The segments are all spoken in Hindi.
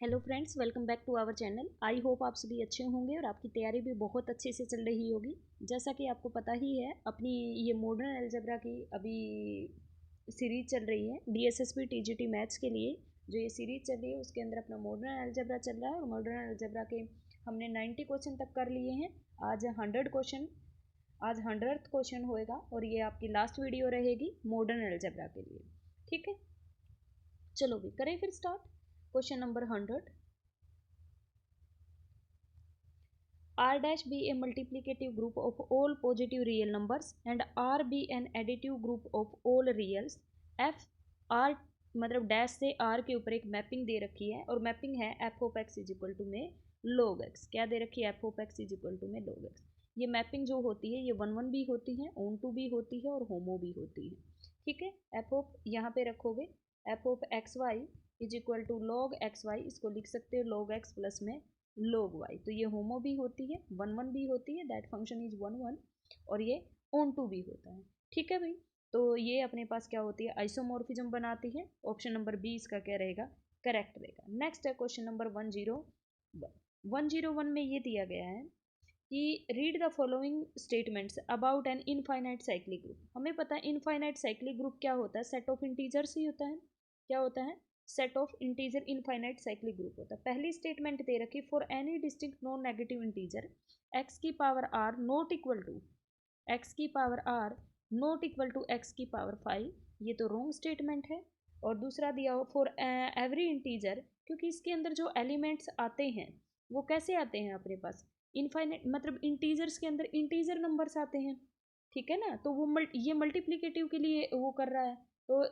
Hello friends, welcome back to our channel. I hope आप सभी अच्छे होंगे और आपकी तैयारी भी बहुत अच्छे से चल रही होगी। जैसा कि आपको पता ही है, अपनी ये मॉडर्न अलजेब्रा की अभी सीरीज चल रही है डीएसएसबी टीजीटी मैथ्स के लिए। जो ये सीरीज चल रही है उसके अंदर अपना मॉडर्न अलजेब्रा चल रहा है और मॉडर्न अलजेब्रा के हमने 90 क्वेश्चन तक कर लिए हैं। आज 100th क्वेश्चन होएगा और ये आपकी लास्ट वीडियो रहेगी मॉडर्न अलजेब्रा के लिए। ठीक है, चलो भी करें फिर start. Question number 100। R dash be a multiplicative group of all positive real numbers and R be an additive group of all reals। F R मतलब डैश से R के ऊपर एक मैपिंग दे रखी है और मैपिंग है f of x is equal to में log x। क्या दे रखी है? F of x is equal to में log x। ये मैपिंग जो होती है ये 1 1 भी होती है, ऑन टू भी होती है और होमो भी होती है। ठीक है, एफ ऑफ यहाँ पे रखोगे f of x y is equal to log x y, इसको लिख सकते हो log x प्लस में log y। तो ये होमो भी होती है, 1 1 भी होती है, दैट फंक्शन इज 1 1, और ये ऑन टू भी होता है। ठीक है भाई, तो ये अपने पास क्या होती है? आइसोमॉर्फिज्म बनाती है। ऑप्शन नंबर बी इसका क्या रहेगा? करेक्ट रहेगा। नेक्स्ट है क्वेश्चन नंबर 101 में ये दिया गया है कि read the following statements about an infinite cyclic group. हमें पता है इनफाइनाइट साइक्लिक ग्रुप क्या होता है? सेट ऑफ इंटीजर्स ही होता है। क्या होता है? Set of integer infinite cyclic group होता है। पहली स्टेटमेंट दे रखी, for any distinct non negative integer X की power R not equal to X की power R not equal to X की पावर 5। ये तो रॉन्ग स्टेटमेंट है। और दूसरा दिया हो फॉर एवरी इंटीजर, क्योंकि इसके अंदर जो एलिमेंट्स आते हैं वो कैसे आते हैं अपने पास? इनफाइनाइट मतलब इंटीजर्स के अंदर इंटीजर नंबर्स आते हैं। ठीक है ना, तो वो ये मल्टीप्लिकेटिव के लिए वो कर रहा है। तो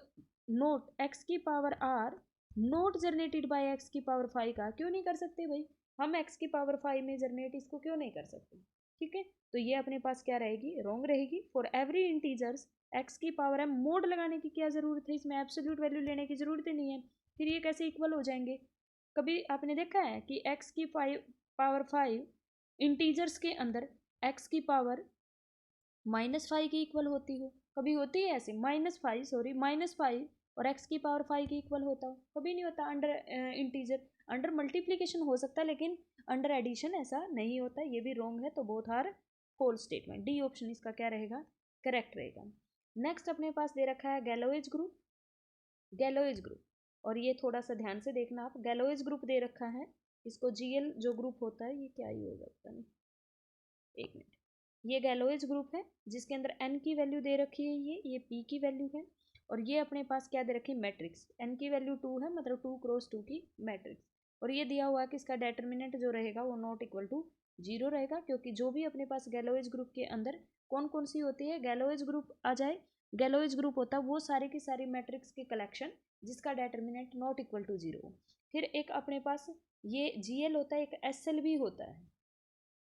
नोट एक्स की power are not generated by x की पावर 5 का क्यों नहीं कर सकते भाई? हम एक्स की पावर 5 में जनरेट इसको क्यों नहीं कर सकते? ठीक है, तो ये अपने पास क्या रहेगी? रॉन्ग रहेगी। फॉर एवरी इंटीजर्स एक्स की पावर एम, मोड लगाने की क्या जरूरत है? इसमें एब्सोल्यूट वैल्यू लेने की जरूरत ही नहीं है। फिर ये कैसे इक्वल हो जाएंगे? कभी आपने देखा है कि एक्स की पावर 5 इंटीजर्स के अंदर एक्स की पावर -5 की इक्वल होती हो? कभी होती है ऐसे? -5 और एक्स की पावर 5 की इक्वल होता हो? कभी नहीं होता। अंडर इंटीजर अंडर मल्टीप्लीकेशन हो सकता है, लेकिन अंडर एडिशन ऐसा नहीं होता। ये भी रॉन्ग है, तो both are false statement. D option इसका क्या रहेगा? करेक्ट रहेगा। नेक्स्ट अपने पास दे रखा है गैलोइज ग्रुप। गैलोइज ग्रुप, और ये थोड़ा सा ध्यान से देखना आप। गैलोइज ग्रुप दे रखा है, इसको जीएल जो ग्रुप होता है, ये क्या ही होगा पता नहीं, एक मिनट। ये गैलोइज ग्रुप है जिसके अंदर n की वैल्यू दे रखी है, ये p की वैल्यू है। और ये अपने पास क्या दे रखी है? मैट्रिक्स। n की वैल्यू 2 है, मतलब 2 क्रॉस 2 की मैट्रिक्स। और ये दिया हुआ है कि इसका डेटर्मिनेंट जो रहेगा वो नॉट इक्वल टू 0 रहेगा, क्योंकि जो भी अपने पास गैलोइज ग्रुप के अंदर कौन कौन सी होती है? गैलोइज ग्रुप आ जाए। गैलोइज ग्रुप होता है वो सारी की सारी मैट्रिक्स की कलेक्शन जिसका डेटर्मिनेंट नॉट इक्वल टू 0। फिर एक अपने पास ये जीएल होता है, एक एसएल भी होता है,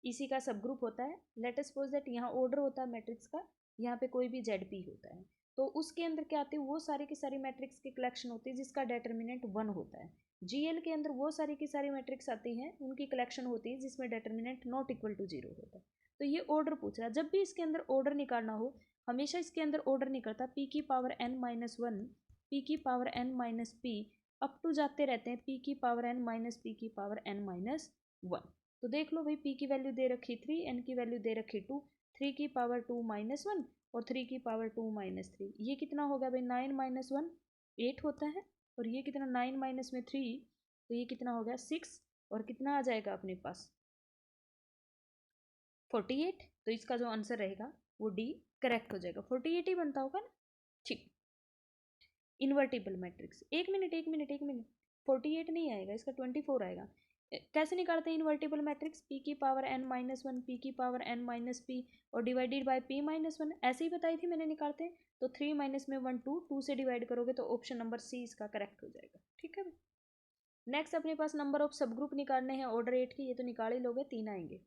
इसी का सब ग्रुप होता है। लेट अस सपोज दैट यहाँ ऑर्डर होता है मैट्रिक्स का, यहाँ पे कोई भी जेड पी होता है, तो उसके अंदर क्या आती है? वो सारी की सारी मैट्रिक्स की कलेक्शन होती है जिसका डेटर्मिनेंट 1 होता है। जीएल के अंदर वो सारी की सारी मैट्रिक्स आती हैं, उनकी कलेक्शन होती है जिसमें डेटर्मिनेंट नॉट इक्वल टू 0 होता है। तो ये ऑर्डर पूछ रहा है। जब भी इसके अंदर ऑर्डर निकालना हो, हमेशा इसके अंदर ऑर्डर निकलता पी की पावर n-1, पी की पावर n-p, अप टू जाते रहते हैं पी की पावर n-p की पावर n-1। तो देख लो भाई, p की वैल्यू दे रखी 3, n की वैल्यू दे रखी 2, 3 की पावर 2-1 और 3 की पावर 2-3। ये कितना होगा भाई? 9 - 1 8 होता है। और ये कितना? 9 माइनस में 3, तो ये कितना हो गया? 6। और कितना आ जाएगा अपने पास? 48। तो इसका जो आंसर रहेगा वो डी करेक्ट हो जाएगा। 48 ही बनता होगा ना? ठीक। इन्वर्टिबल मैट्रिक्स, एक मिनट 48 नहीं आएगा, इसका 24 आएगा। कैसे निकालते हैं इन्वर्टिबल मैट्रिक्स? पी की पावर n-1, पी की पावर n-p और डिवाइडेड बाय p-1, ऐसे ही बताई थी मैंने निकालते हैं। तो 3 माइनस में 1 2 से डिवाइड करोगे तो ऑप्शन नंबर सी इसका करेक्ट हो जाएगा। ठीक है। नेक्स्ट अपने पास नंबर ऑफ सब ग्रुप निकालने हैं ऑर्डर 8 की, ये तो निकाल ही लोगे, 3 आएंगे।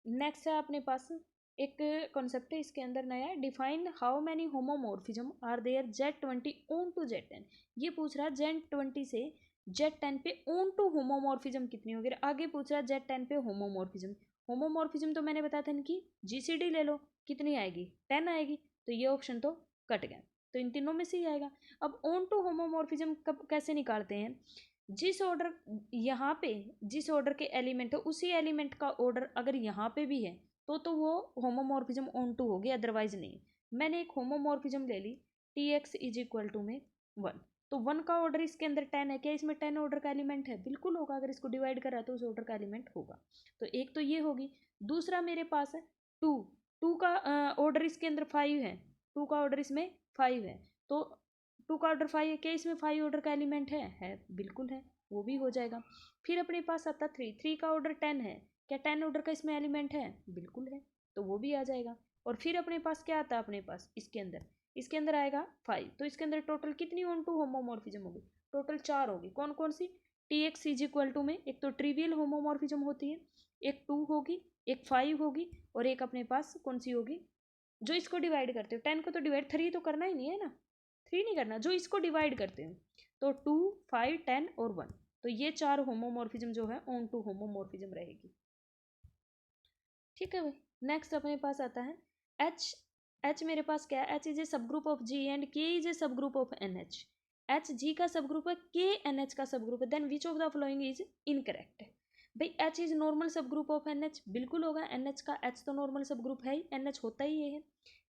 नेक्स्ट है अपने पास एक कॉन्सेप्ट है इसके अंदर नया, define how many homomorphism are there Z20 onto Z10। ये पूछ रहा है Z20 से Z10 पे ऑन टू होमोमॉर्फिज्म कितनी होगी। आगे पूछ रहा है Z10 पे होमोमॉर्फिज्म। होमोमॉर्फिज्म तो मैंने बताया था इनकी GCD ले लो, कितनी आएगी? 10 आएगी। तो ये ऑप्शन तो कट गया, तो इन तीनों में से ही आएगा। अब ऑन टू होमोमॉर्फिज्म कब कैसे निकालते हैं? जिस ऑर्डर यहाँ पे जिस ऑर्डर के एलिमेंट है उसी एलिमेंट का ऑर्डर अगर यहाँ पे भी है तो वो होमोमॉर्फिज्म ऑन टू होगी, अदरवाइज नहीं। मैंने एक होमोमॉर्फिज्म ले ली, T x is equal to में 1, तो 1 का ऑर्डर इसके अंदर 10 है, क्या इसमें 10 ऑर्डर का एलिमेंट है? बिल्कुल होगा, अगर इसको डिवाइड करा तो उस ऑर्डर का एलिमेंट होगा। तो एक तो ये होगी। दूसरा मेरे पास है 2, 2 का ऑर्डर इसके अंदर 5 है, 2 का ऑर्डर इसमें 5 है, तो 2 का ऑर्डर 5 है, क्या इसमें 5 ऑर्डर का एलिमेंट है? बिल्कुल है, वो भी हो जाएगा। फिर अपने पास आता 3, 3 का ऑर्डर 10 है, क्या 10 ऑर्डर का इसमें एलिमेंट है? बिल्कुल है, तो वो भी आ जाएगा। और फिर अपने पास क्या आता है? अपने पास इसके अंदर आएगा 5, तो इसके अंदर टोटल कितनी ऑन टू होमोमॉर्फिज्म होगी? टोटल 4 होगी। कौन कौन सी? T x is equal to में एक तो ट्रिवियल होमोमॉर्फिज्म होती है, एक 2 होगी, एक 5 होगी, और एक अपने पास कौन सी होगी? जो इसको डिवाइड करते हो, 10 को तो डिवाइड 3 तो करना ही नहीं है ना, 3 नहीं करना, जो इसको डिवाइड करते हो, तो 2, 5, 10 और 1, तो ये 4 होमोमॉर्फिज्म जो है ऑन टू होमोमॉर्फिज्म रहेगी। ठीक है भाई। नेक्स्ट अपने पास आता है एच। एच मेरे पास क्या है? H is a subgroup of G and K is a subgroup of N H. H G का सब ग्रुप है, के एन एच का सब ग्रुप है, then which of the following is incorrect? भाई H is normal subgroup of N H, बिल्कुल होगा, एन एच का एच तो नॉर्मल सब ग्रुप है ही, एन एच होता ही ये है।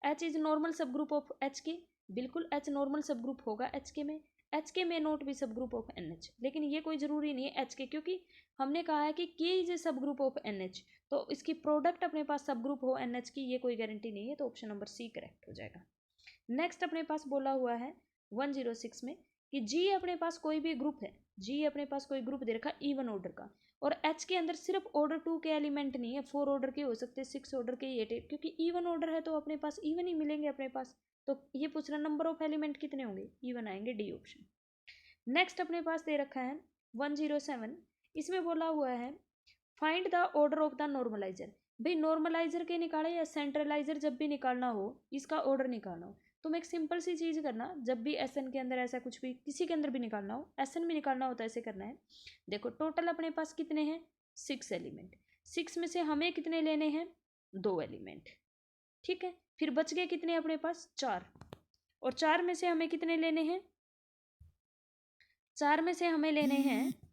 H is normal subgroup of H K, बिल्कुल एच नॉर्मल सब ग्रुप होगा एच के में। एच के में नोट भी सब ग्रुप ऑफ एन एच, लेकिन ये कोई जरूरी नहीं है एच के, क्योंकि हमने कहा है कि के is a subgroup of N H, तो इसकी प्रोडक्ट अपने पास सब ग्रुप हो एन एच की, ये कोई गारंटी नहीं है, तो ऑप्शन नंबर सी करेक्ट हो जाएगा। नेक्स्ट अपने पास बोला हुआ है 106 में कि जी अपने पास कोई भी ग्रुप है, जी अपने पास कोई ग्रुप दे रखा इवन ऑर्डर का, और एच के अंदर सिर्फ ऑर्डर 2 के एलिमेंट नहीं है, 4 ऑर्डर के हो सकते हैं, 6 ऑर्डर के, 8, क्योंकि इवन ऑर्डर है तो अपने पास इवन ही मिलेंगे अपने पास। तो ये पूछ रहा नंबर ऑफ एलिमेंट कितने होंगे? इवन आएंगे, डी ऑप्शन। नेक्स्ट अपने पास दे रखा है 107, इसमें बोला हुआ है find the order of the normaliser. भाई नॉर्मलाइजर के निकाले या सेंट्रलाइजर, जब भी निकालना हो इसका ऑर्डर निकालना हो, तुम एक सिंपल सी चीज़ करना, जब भी एस एन के अंदर ऐसा कुछ भी किसी के अंदर भी निकालना हो, एस एन भी निकालना होता है, ऐसे करना है। देखो टोटल अपने पास कितने हैं? 6 एलिमेंट, 6 में से हमें कितने लेने हैं? 2 एलिमेंट, ठीक है। फिर बच गए कितने अपने पास? 4, और 4 में से हमें कितने लेने हैं? 4 में से हमें लेने हैं